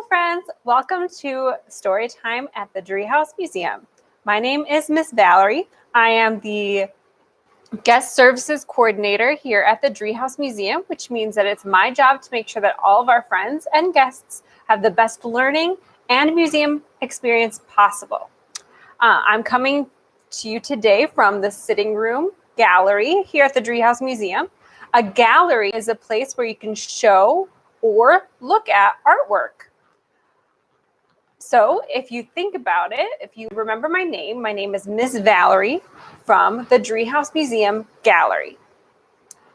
friends, welcome to story time at the Driehaus Museum. My name is Miss Valerie. I am the guest services coordinator here at the Driehaus Museum, which means that it's my job to make sure that all of our friends and guests have the best learning and museum experience possible. I'm coming to you today from the sitting room gallery here at the Driehaus Museum. A gallery is a place where you can show or look at artwork. So if you think about it, if you remember my name is Miss Valerie from the Driehaus Museum Gallery.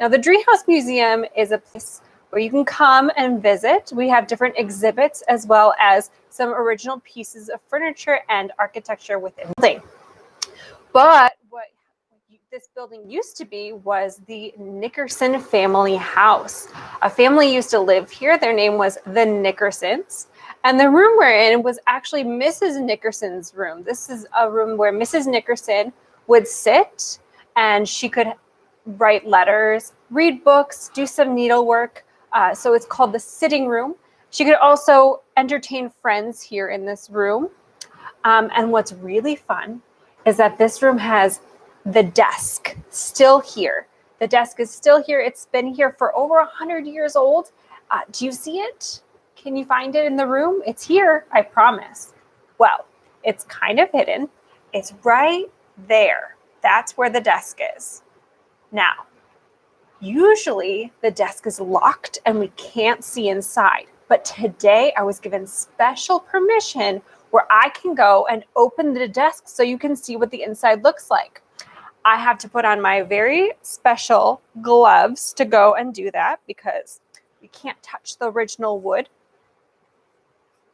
Now the Driehaus Museum is a place where you can come and visit. We have different exhibits as well as some original pieces of furniture and architecture within the building. But what this building used to be was the Nickerson family house. A family used to live here. Their name was the Nickersons. And the room we're in was actually Mrs. Nickerson's room. This is a room where Mrs. Nickerson would sit and she could write letters, read books, do some needlework. So it's called the sitting room. She could also entertain friends here in this room. And what's really fun is that this room has the desk still here. The desk is still here. It's been here for over 100 years old. Do you see it? Can you find it in the room? It's here, I promise. Well, it's kind of hidden. It's right there. That's where the desk is. Now, usually the desk is locked and we can't see inside. But today I was given special permission where I can go and open the desk so you can see what the inside looks like. I have to put on my very special gloves to go and do that because we can't touch the original wood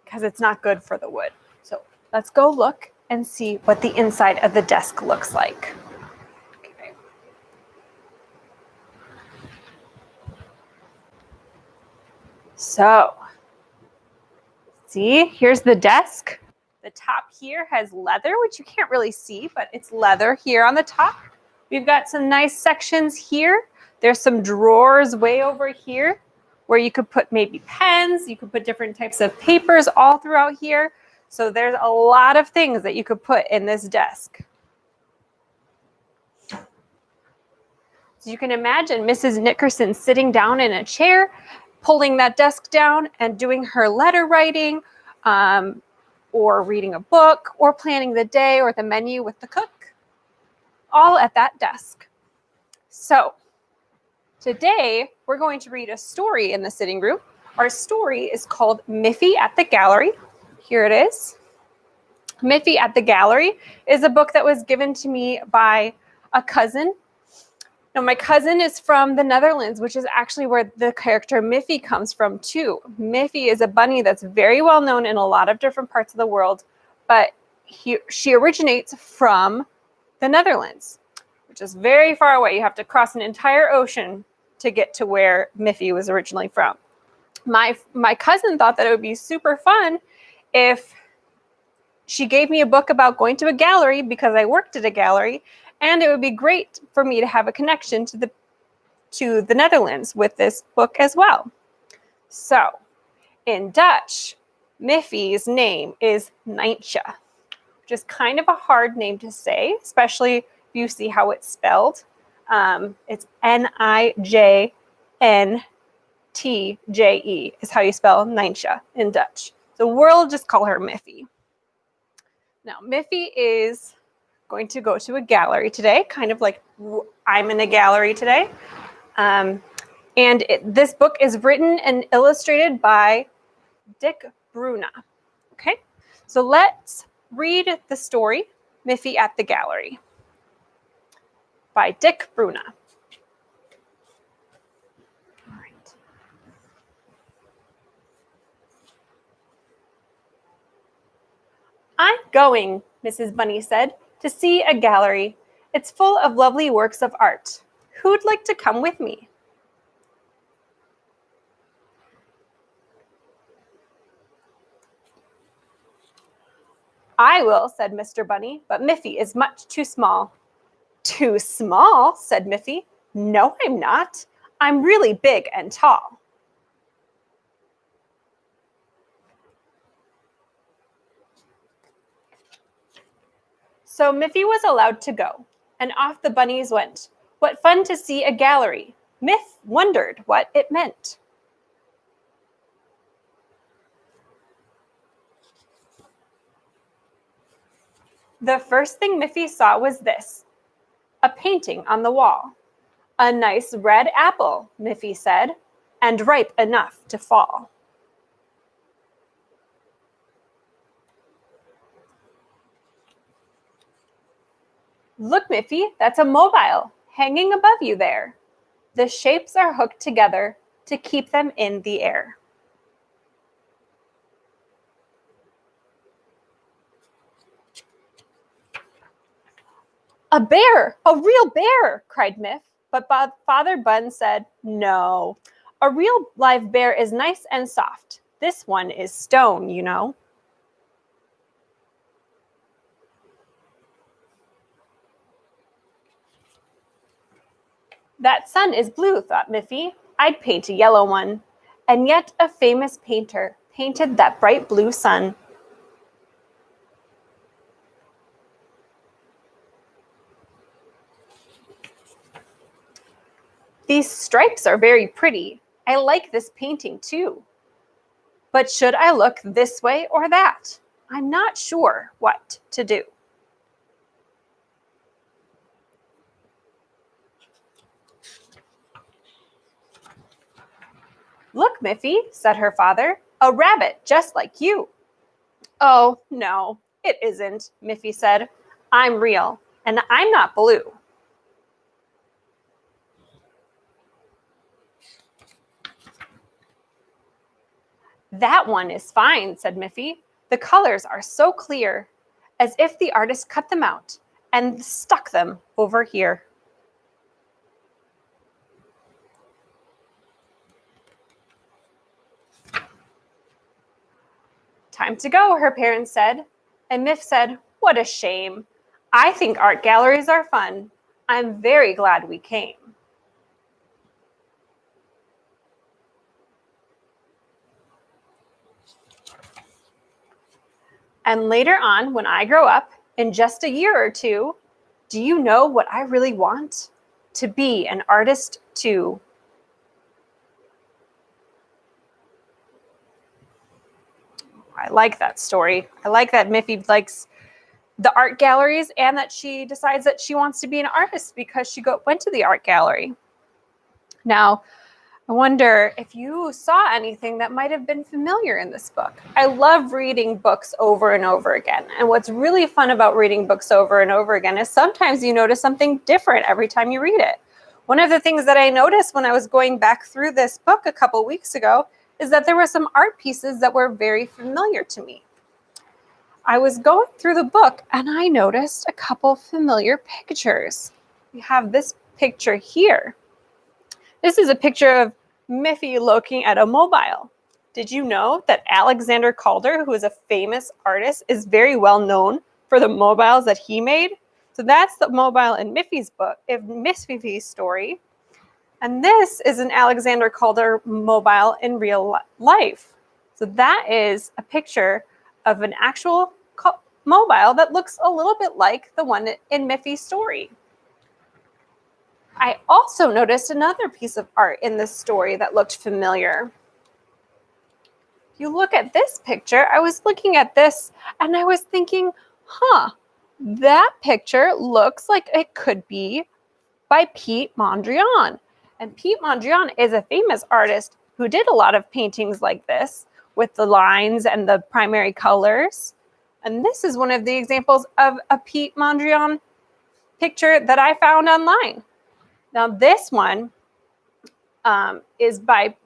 because it's not good for the wood. So let's go look and see what the inside of the desk looks like. Okay. So, see, here's the desk. The top here has leather, which you can't really see, but it's leather here on the top. We've got some nice sections here. There's some drawers way over here where you could put maybe pens, you could put different types of papers all throughout here. So there's a lot of things that you could put in this desk. So you can imagine Mrs. Nickerson sitting down in a chair, pulling that desk down and doing her letter writing, or reading a book, or planning the day or the menu with the cook, all at that desk. So today, we're going to read a story in the sitting room. Our story is called Miffy at the Gallery. Here it is. Miffy at the Gallery is a book that was given to me by a cousin. Now, my cousin is from the Netherlands, which is actually where the character Miffy comes from too. Miffy is a bunny that's very well known in a lot of different parts of the world, but she originates from the Netherlands, which is very far away. You have to cross an entire ocean to get to where Miffy was originally from. My cousin thought that it would be super fun if she gave me a book about going to a gallery because I worked at a gallery, and it would be great for me to have a connection to the Netherlands with this book as well. So, in Dutch, Miffy's name is Nijntje, which is kind of a hard name to say, especially if you see how it's spelled. It's Nijntje is how you spell Nijntje in Dutch. So we'll just call her Miffy. Now, Miffy is going to go to a gallery today, kind of like I'm in a gallery today. This book is written and illustrated by Dick Bruna. Okay, so let's read the story, Miffy at the Gallery, by Dick Bruna. All right. I'm going, Mrs. Bunny said, to see a gallery. It's full of lovely works of art. Who'd like to come with me? I will, said Mr. Bunny, but Miffy is much too small. Too small, said Miffy. No, I'm not. I'm really big and tall. So Miffy was allowed to go, and off the bunnies went. What fun to see a gallery! Miff wondered what it meant. The first thing Miffy saw was this, a painting on the wall. A nice red apple, Miffy said, and ripe enough to fall. Look, Miffy, that's a mobile hanging above you there. The shapes are hooked together to keep them in the air. A bear, a real bear, cried Miff. But Father Bun said, no, a real live bear is nice and soft. This one is stone, you know. That sun is blue, thought Miffy. I'd paint a yellow one. And yet a famous painter painted that bright blue sun. These stripes are very pretty. I like this painting too. But should I look this way or that? I'm not sure what to do. Look, Miffy, said her father, a rabbit just like you. Oh, no, it isn't, Miffy said. I'm real, and I'm not blue. That one is fine, said Miffy. The colors are so clear, as if the artist cut them out and stuck them over here. Time to go, her parents said. And Miff said, what a shame. I think art galleries are fun. I'm very glad we came. And later on, when I grow up, in just a year or two, do you know what I really want? To be an artist too. I like that story. I like that Miffy likes the art galleries and that she decides that she wants to be an artist because she went to the art gallery. Now, I wonder if you saw anything that might have been familiar in this book. I love reading books over and over again. And what's really fun about reading books over and over again is sometimes you notice something different every time you read it. One of the things that I noticed when I was going back through this book a couple weeks ago is that there were some art pieces that were very familiar to me. I was going through the book and I noticed a couple familiar pictures. We have this picture here. This is a picture of Miffy looking at a mobile. Did you know that Alexander Calder, who is a famous artist, is very well known for the mobiles that he made? So that's the mobile in Miffy's book, in Miss Miffy's story. And this is an Alexander Calder mobile in real life. So that is a picture of an actual mobile that looks a little bit like the one in Miffy's story. I also noticed another piece of art in this story that looked familiar. If you look at this picture, I was looking at this and I was thinking, that picture looks like it could be by Pete Mondrian. And Pete Mondrian is a famous artist who did a lot of paintings like this with the lines and the primary colors. And this is one of the examples of a Pete Mondrian picture that I found online. Now this one is by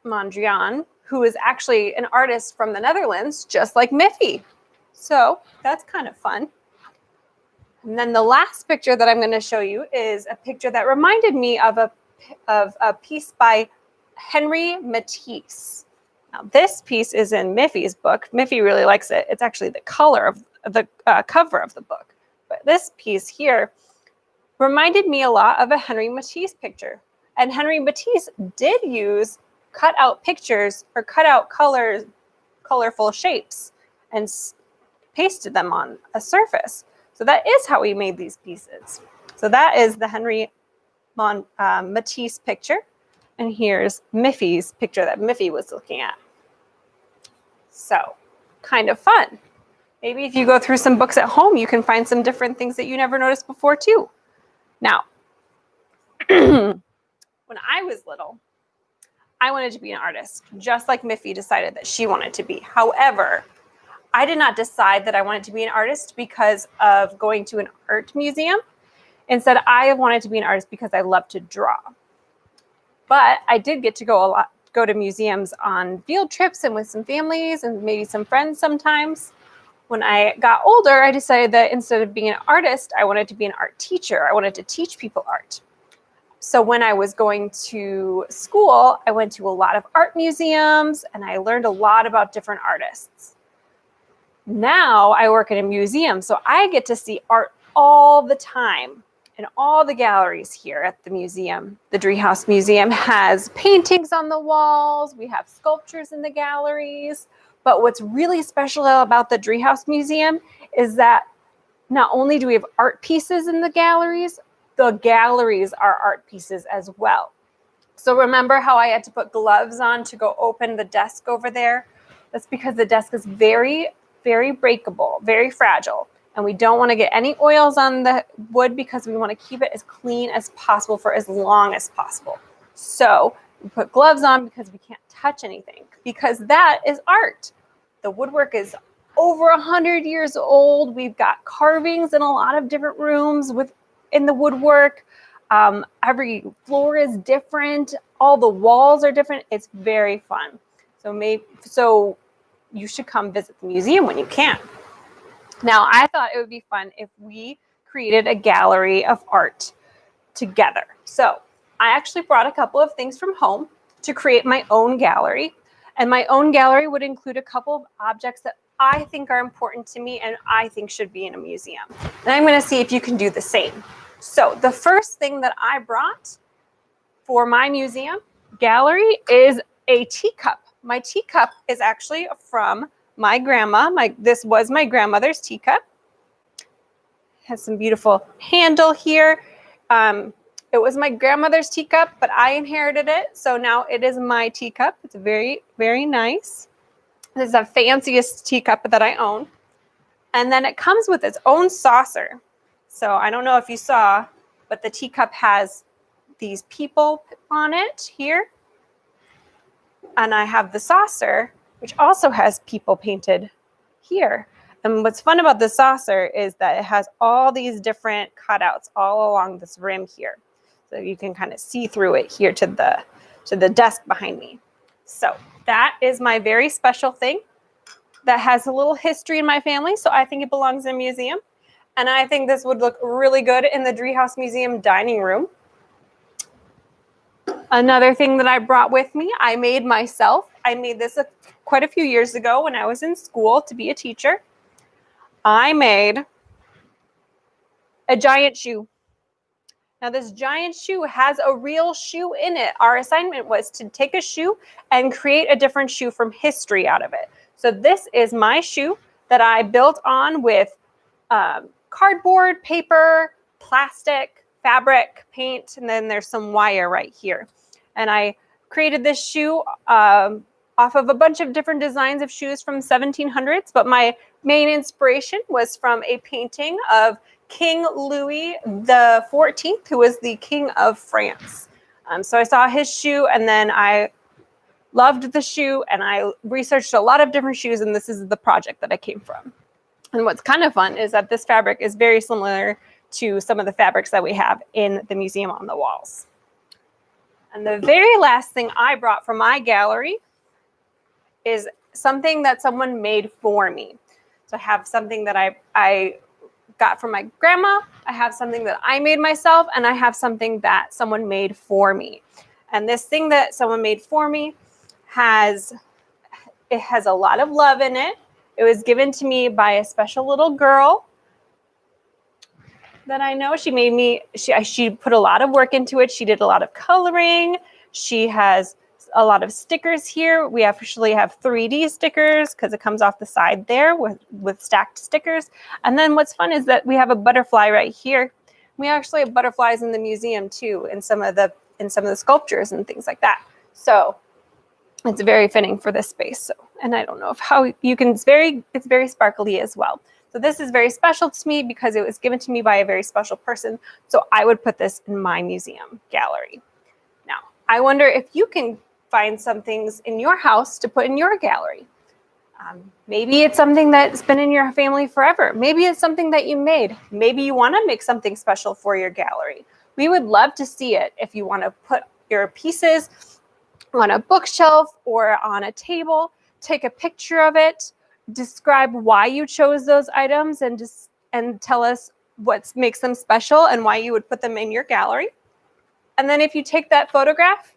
Mondrian, who is actually an artist from the Netherlands, just like Miffy. So that's kind of fun. And then the last picture that I'm going to show you is a picture that reminded me of a piece by Henry Matisse. Now this piece is in Miffy's book. Miffy really likes it. It's actually the color of the cover of the book. But this piece here reminded me a lot of a Henry Matisse picture. And Henry Matisse did use cut out pictures or cut out colorful shapes and pasted them on a surface. So that is how we made these pieces. So that is the Henry Matisse picture. And here's Miffy's picture that Miffy was looking at. So kind of fun. Maybe if you go through some books at home, you can find some different things that you never noticed before too. Now, when I was little, I wanted to be an artist, just like Miffy decided that she wanted to be. However, I did not decide that I wanted to be an artist because of going to an art museum. Instead, I wanted to be an artist because I love to draw. But I did get to go to museums on field trips and with some families and maybe some friends sometimes. When I got older, I decided that instead of being an artist, I wanted to be an art teacher. I wanted to teach people art. So when I was going to school, I went to a lot of art museums and I learned a lot about different artists. Now I work in a museum, so I get to see art all the time in all the galleries here at the museum. The Driehaus Museum has paintings on the walls. We have sculptures in the galleries. But what's really special about the Driehaus Museum is that not only do we have art pieces in the galleries are art pieces as well. So remember how I had to put gloves on to go open the desk over there? That's because the desk is very, very breakable, very fragile. And we don't want to get any oils on the wood because we want to keep it as clean as possible for as long as possible. So we put gloves on because we can't touch anything, because that is art. The woodwork is over 100 years old. We've got carvings in a lot of different rooms in the woodwork. Every floor is different. All the walls are different. It's very fun. So you should come visit the museum when you can. Now, I thought it would be fun if we created a gallery of art together. So I actually brought a couple of things from home to create my own gallery. And my own gallery would include a couple of objects that I think are important to me and I think should be in a museum. And I'm going to see if you can do the same. So the first thing that I brought for my museum gallery is a teacup. My teacup is actually from my grandma. This was my grandmother's teacup. Has some beautiful handle here. It was my grandmother's teacup, but I inherited it. So now it is my teacup. It's very, very nice. This is the fanciest teacup that I own. And then it comes with its own saucer. So I don't know if you saw, but the teacup has these people on it here. And I have the saucer, which also has people painted here. And what's fun about the saucer is that it has all these different cutouts all along this rim here. So you can kind of see through it here to the desk behind me. So that is my very special thing that has a little history in my family. So I think it belongs in a museum. And I think this would look really good in the Driehaus Museum dining room. Another thing that I brought with me, I made myself. I made this quite a few years ago when I was in school to be a teacher. I made a giant shoe. Now this giant shoe has a real shoe in it. Our assignment was to take a shoe and create a different shoe from history out of it. So this is my shoe that I built on with cardboard, paper, plastic, fabric, paint, and then there's some wire right here. And I created this shoe off of a bunch of different designs of shoes from 1700s, but my main inspiration was from a painting of King Louis the 14th, who was the king of France. So I saw his shoe and then I loved the shoe and I researched a lot of different shoes, and this is the project that I came from. And what's kind of fun is that this fabric is very similar to some of the fabrics that we have in the museum on the walls. And the very last thing I brought from my gallery is something that someone made for me. So I have something that I got from my grandma, I have something that I made myself, and I have something that someone made for me. And this thing that someone made for me has a lot of love in it. It was given to me by a special little girl that I know. She put a lot of work into it. She did a lot of coloring. She has a lot of stickers here. We actually have 3D stickers because it comes off the side there with stacked stickers. And then what's fun is that we have a butterfly right here. We actually have butterflies in the museum too, in some of the sculptures and things like that. So it's very fitting for this space. So, and I don't know if how you can, it's very sparkly as well. So this is very special to me because it was given to me by a very special person. So I would put this in my museum gallery. Now, I wonder if you can find some things in your house to put in your gallery. Maybe it's something that's been in your family forever. Maybe it's something that you made. Maybe you want to make something special for your gallery. We would love to see it if you want to put your pieces on a bookshelf or on a table. Take a picture of it. Describe why you chose those items and tell us what makes them special and why you would put them in your gallery. And then if you take that photograph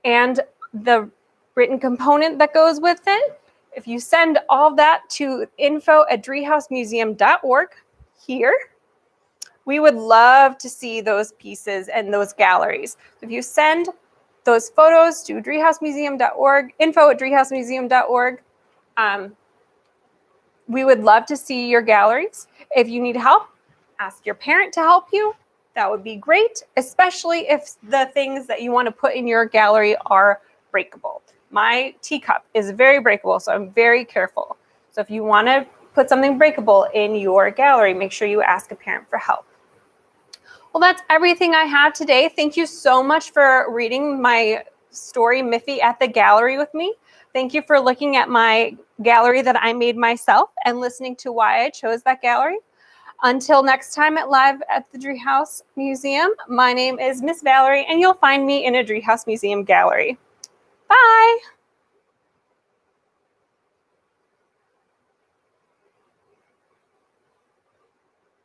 and the written component that goes with it, if you send all that to info@driehausmuseum.org here, we would love to see those pieces and those galleries. If you send those photos to driehausmuseum.org, info@driehausmuseum.org, we would love to see your galleries. If you need help, ask your parent to help you. That would be great, especially if the things that you want to put in your gallery are breakable. My teacup is very breakable, so I'm very careful. So if you want to put something breakable in your gallery, make sure you ask a parent for help. Well, that's everything I have today. Thank you so much for reading my story, Miffy at the Gallery, with me. Thank you for looking at my gallery that I made myself and listening to why I chose that gallery. Until next time at Live at the Driehaus Museum, my name is Miss Valerie, and you'll find me in a Driehaus Museum gallery. Bye!